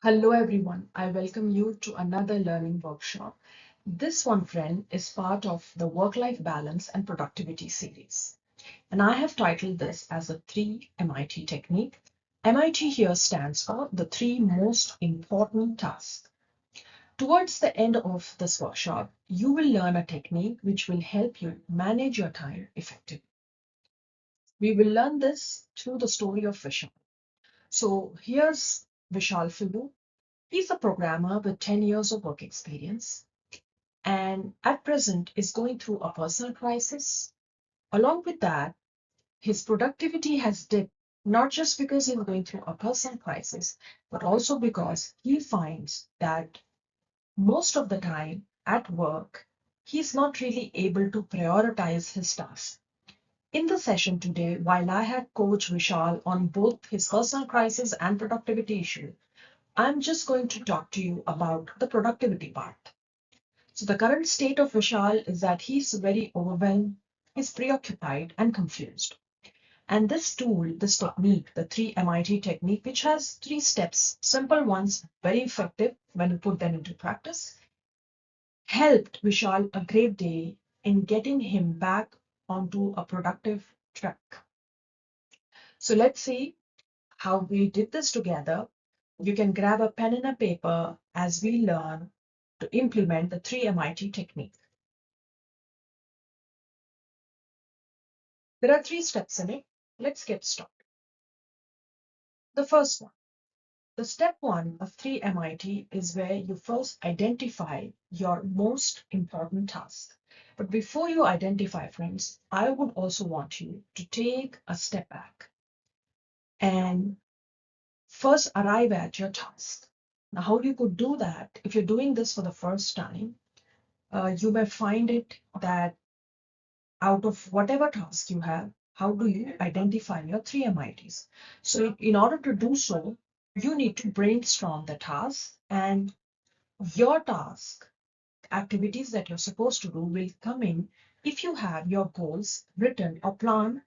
Hello everyone, I welcome you to another learning workshop. This one, friend, is part of the Work-Life Balance and Productivity series. And I have titled this as a 3 MIT technique. MIT here stands for the 3 most important tasks. Towards the end of this workshop, you will learn a technique which will help you manage your time effectively. We will learn this through the story of Vishal. So here's Vishal for you. He's a programmer with 10 years of work experience and at present is going through a personal crisis. Along with that, his productivity has dipped not just because he's going through a personal crisis, but also because he finds that most of the time at work, he's not really able to prioritize his tasks. In the session today, while I had Coach Vishal on both his personal crisis and productivity issue, I'm just going to talk to you about the productivity part. So the current state of Vishal is that he's very overwhelmed, he's preoccupied and confused. And this tool, this technique, the 3 MIT technique, which has 3 steps, simple ones, very effective when you put them into practice, helped Vishal a great day in getting him back onto a productive track. So let's see how we did this together. You can grab a pen and a paper as we learn to implement the 3 MIT technique. There are 3 steps in it. Let's get started. The first one, the step one of 3 MIT is where you first identify your most important task. But before you identify, friends, I would also want you to take a step back and first arrive at your task. Now, how you could do that, if you're doing this for the first time, you may find it that out of whatever task you have, how do you identify your 3 MITs? So in order to do so, you need to brainstorm the task and your task activities that you're supposed to do will come in if you have your goals written or planned,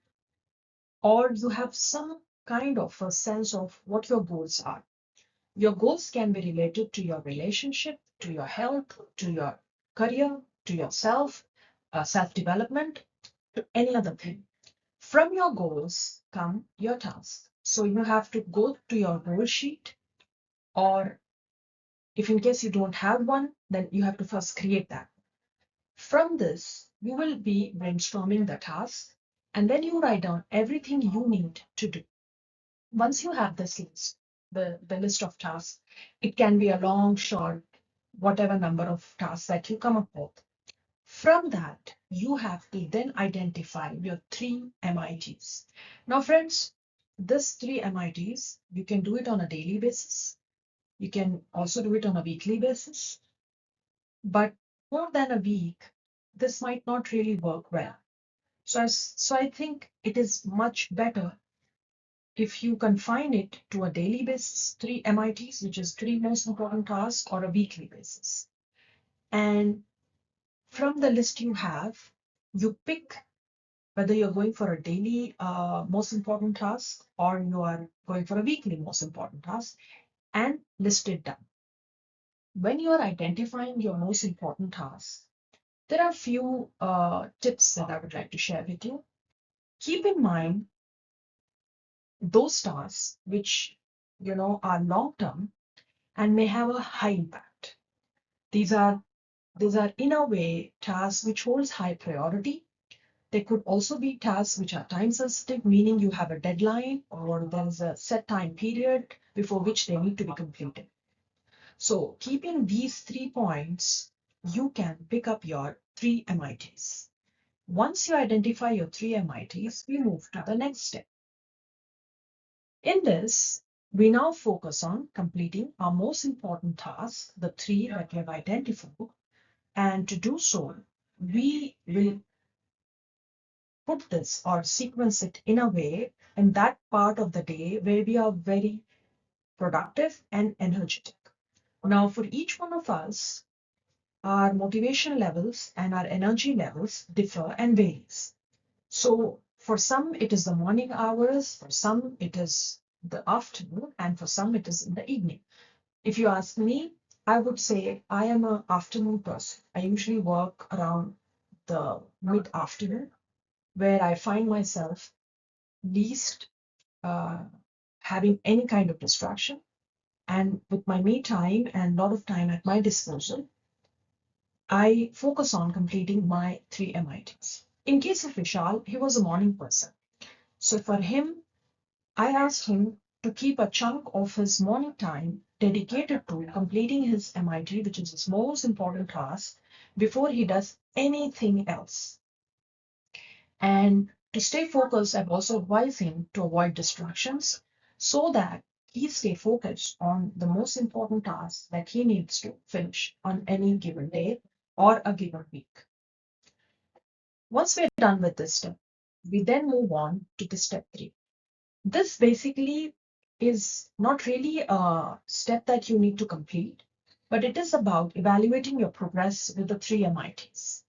or you have some kind of a sense of what your goals are. Your goals can be related to your relationship, to your health, to your career, to yourself, self-development, to any other thing. From your goals come your tasks. So you have to go to your goal sheet, or if in case you don't have one, then you have to first create that. From this, you will be brainstorming the task, and then you write down everything you need to do. Once you have this list, the list of tasks, it can be a long, short, whatever number of tasks that you come up with. From that, you have to then identify your 3 MITs. Now, friends, this 3 MITs, you can do it on a daily basis. You can also do it on a weekly basis. But more than a week, this might not really work well. So I think it is much better if you confine it to a daily basis, 3 MITs, which is 3 most important tasks, or a weekly basis. And from the list you have, you pick whether you're going for a daily most important task or you are going for a weekly most important task and list it down. When you are identifying your most important tasks, there are a few tips that I would like to share with you. Keep in mind those tasks which are long term and may have a high impact. These are in a way tasks which holds high priority. They could also be tasks which are time sensitive, meaning you have a deadline or there's a set time period before which they need to be completed. So keeping these 3 points, you can pick up your 3 MITs. Once you identify your 3 MITs, we move to the next step. In this, we now focus on completing our most important tasks, the 3 that we have identified. And to do so, we will put this or sequence it in a way in that part of the day where we are very productive and energetic. Now, for each one of us, our motivation levels and our energy levels differ and varies. So for some, it is the morning hours, for some, it is the afternoon, and for some, it is in the evening. If you ask me, I would say I am an afternoon person. I usually work around the mid-afternoon where I find myself least uh, having any kind of distraction. And with my me time and a lot of time at my disposal, I focus on completing my 3 MITs. In case of Vishal, he was a morning person. So for him, I asked him to keep a chunk of his morning time dedicated to completing his MIT, which is his most important task, before he does anything else. And to stay focused, I've also advised him to avoid distractions so that he stay focused on the most important task that he needs to finish on any given day or a given week. Once we're done with this step, we then move on to the step 3. This basically is not really a step that you need to complete, but it is about evaluating your progress with the 3 MITs.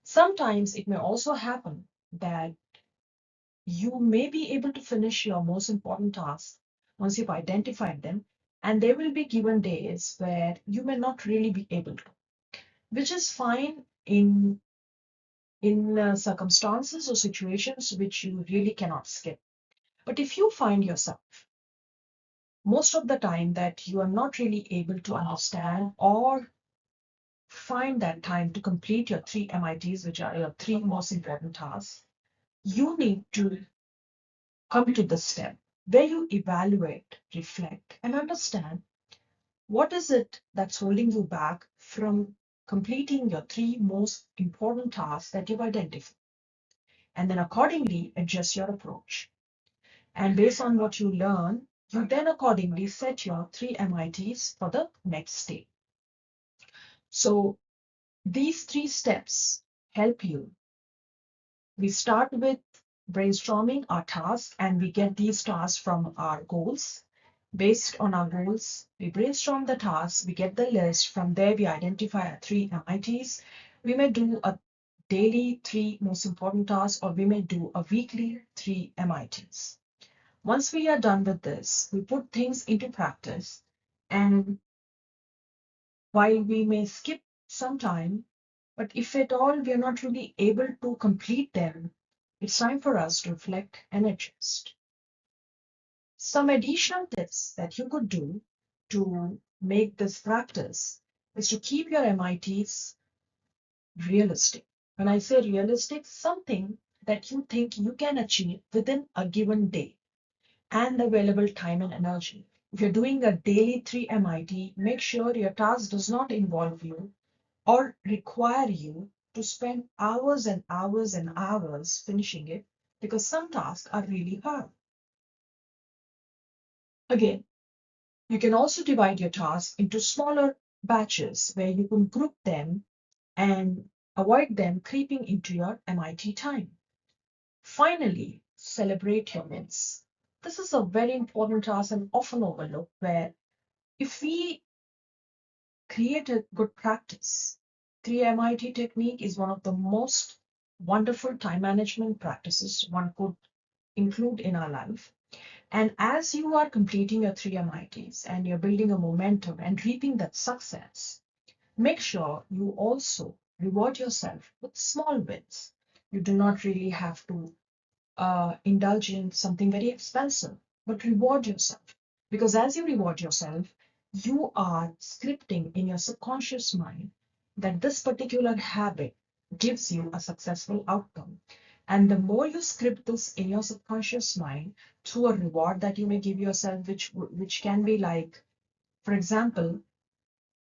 Sometimes it may also happen that you may be able to finish your most important tasks once you've identified them, and there will be given days where you may not really be able to, which is fine in circumstances or situations which you really cannot skip. But if you find yourself most of the time that you are not really able to understand or find that time to complete your 3 MITs, which are your 3 most important tasks, you need to come to the step where you evaluate, reflect, and understand what is it that's holding you back from completing your 3 most important tasks that you've identified, and then accordingly adjust your approach. And based on what you learn, you then accordingly set your 3 MITs for the next day. So these 3 steps help you. We start with brainstorming our tasks, and we get these tasks from our goals. Based on our goals, we brainstorm the tasks, we get the list. From there, we identify our 3 MITs. We may do a daily 3 most important tasks, or we may do a weekly 3 MITs. Once we are done with this, we put things into practice. And while we may skip some time, but if at all we are not really able to complete them, it's time for us to reflect and adjust. Some additional tips that you could do to make this practice is to keep your MITs realistic. When I say realistic, something that you think you can achieve within a given day and available time and energy. If you're doing a daily 3 MIT, make sure your task does not involve you or require you to spend hours and hours and hours finishing it, because some tasks are really hard. Again, you can also divide your tasks into smaller batches where you can group them and avoid them creeping into your MIT time. Finally, celebrate your wins. This is a very important task and often overlooked, where if we create a good practice, 3 MIT technique is one of the most wonderful time management practices one could include in our life. And as you are completing your 3 MITs and you're building a momentum and reaping that success, make sure you also reward yourself with small wins. You do not really have to indulge in something very expensive, but reward yourself. Because as you reward yourself, you are scripting in your subconscious mind that this particular habit gives you a successful outcome. And the more you script this in your subconscious mind through a reward that you may give yourself, which can be like, for example,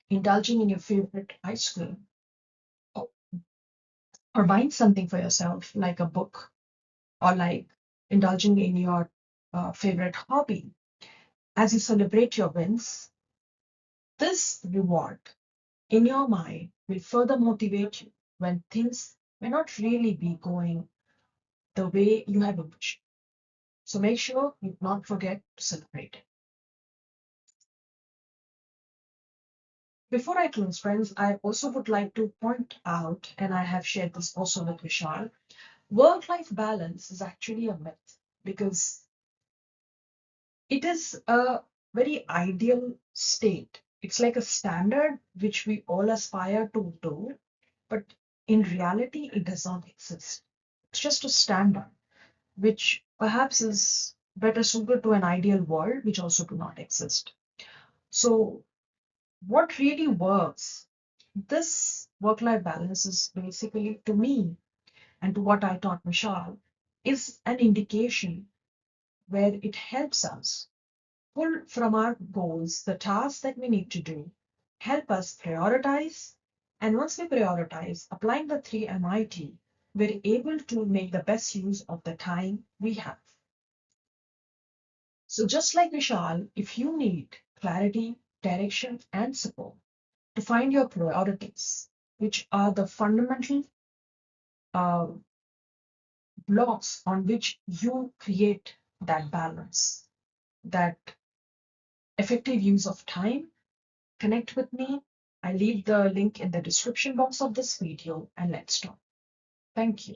indulging in your favorite ice cream, or, or buying something for yourself, like a book, or like indulging in your favorite hobby. As you celebrate your wins, this reward in your mind will further motivate you when things may not really be going the way you have envisioned. So make sure you not forget to celebrate it. Before I close, friends, I also would like to point out, and I have shared this also with Vishal, work-life balance is actually a myth, because it is a very ideal state It's like a standard which we all aspire to do, but in reality, it does not exist. It's just a standard, which perhaps is better suited to an ideal world, which also do not exist. So, what really works? This work-life balance is basically, to me, and to what I taught Vishal, is an indication where it helps us pull from our goals the tasks that we need to do, help us prioritize, and once we prioritize, applying the 3 MIT, we're able to make the best use of the time we have. So just like Vishal, if you need clarity, direction, and support to find your priorities, which are the fundamental uh, blocks on which you create that balance, that effective use of time, connect with me. I leave the link in the description box of this video and let's talk. Thank you.